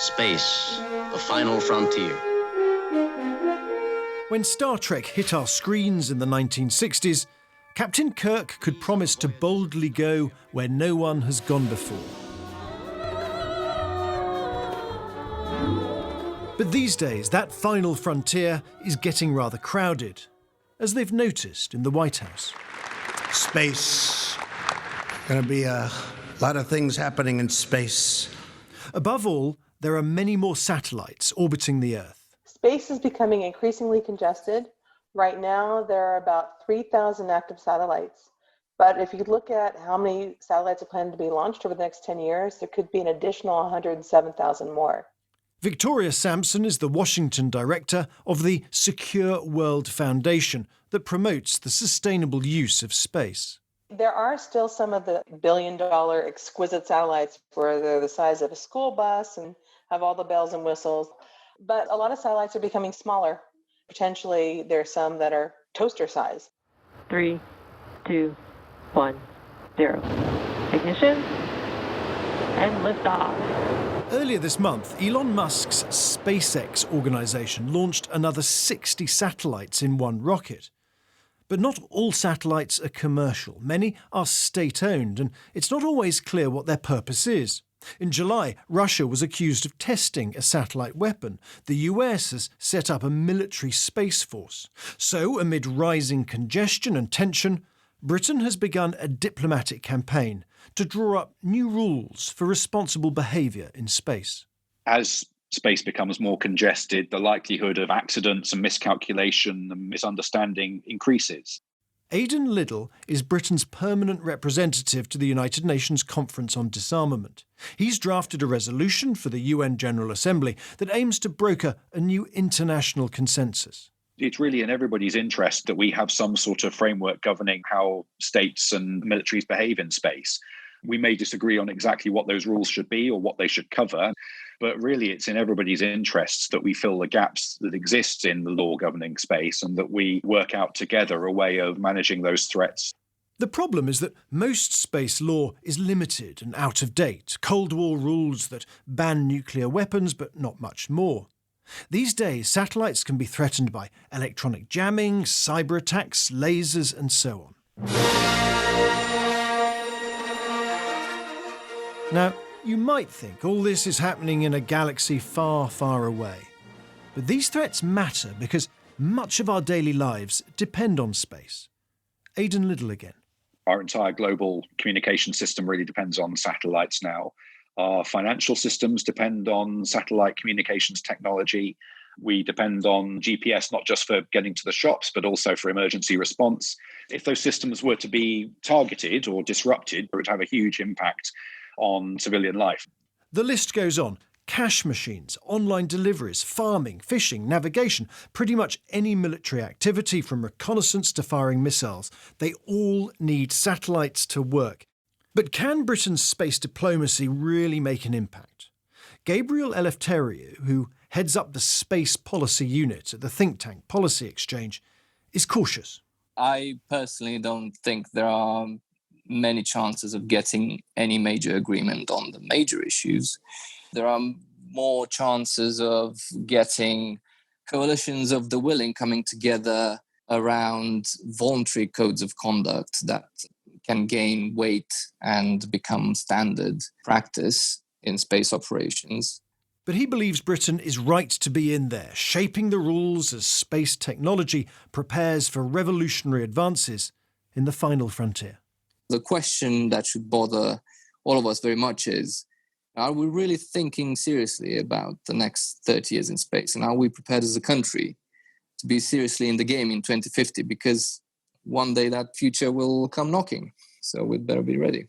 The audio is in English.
Space, the final frontier. When Star Trek hit our screens in the 1960s, Captain Kirk could promise to boldly go where no one has gone before. But these days, that final frontier is getting rather crowded, as they've noticed in the White House. Space. Going to be a lot of things happening in space. Above all, there are many more satellites orbiting the Earth. Space is becoming increasingly congested. Right now, there are about 3,000 active satellites. But if you look at how many satellites are planned to be launched over the next 10 years, there could be an additional 107,000 more. Victoria Sampson is the Washington director of the Secure World Foundation that promotes the sustainable use of space. There are still some of the billion-dollar exquisite satellites where they're the size of a school bus and have all the bells and whistles. But a lot of satellites are becoming smaller. Potentially, there are some that are toaster size. 3, 2, 1, 0. Ignition and liftoff. Earlier this month, Elon Musk's SpaceX organisation launched another 60 satellites in one rocket. But not all satellites are commercial. Many are state-owned, and it's not always clear what their purpose is. In July, Russia was accused of testing a satellite weapon. The US has set up a military space force. So, amid rising congestion and tension, Britain has begun a diplomatic campaign to draw up new rules for responsible behaviour in space. As space becomes more congested, the likelihood of accidents and miscalculation and misunderstanding increases. Aidan Liddell is Britain's permanent representative to the United Nations Conference on Disarmament. He's drafted a resolution for the UN General Assembly that aims to broker a new international consensus. It's really in everybody's interest that we have some sort of framework governing how states and militaries behave in space. We may disagree on exactly what those rules should be or what they should cover, but really it's in everybody's interests that we fill the gaps that exist in the law governing space and that we work out together a way of managing those threats. The problem is that most space law is limited and out of date. Cold War rules that ban nuclear weapons, but not much more. These days, satellites can be threatened by electronic jamming, cyber attacks, lasers, and so on. Now, you might think all this is happening in a galaxy far, far away. But these threats matter because much of our daily lives depend on space. Aidan Liddell again. Our entire global communication system really depends on satellites now. Our financial systems depend on satellite communications technology. We depend on GPS not just for getting to the shops, but also for emergency response. If those systems were to be targeted or disrupted, it would have a huge impact on civilian life. The list goes on. Cash machines, online deliveries, farming, fishing, navigation, pretty much any military activity from reconnaissance to firing missiles. They all need satellites to work. But can Britain's space diplomacy really make an impact? Gabriel Eleftheriou, who heads up the Space Policy Unit at the think tank Policy Exchange, is cautious. I personally don't think there are many chances of getting any major agreement on the major issues. There are more chances of getting coalitions of the willing coming together around voluntary codes of conduct that can gain weight and become standard practice in space operations. But he believes Britain is right to be in there, shaping the rules as space technology prepares for revolutionary advances in the final frontier. The question that should bother all of us very much is, are we really thinking seriously about the next 30 years in space? And are we prepared as a country to be seriously in the game in 2050? Because one day that future will come knocking. So we'd better be ready.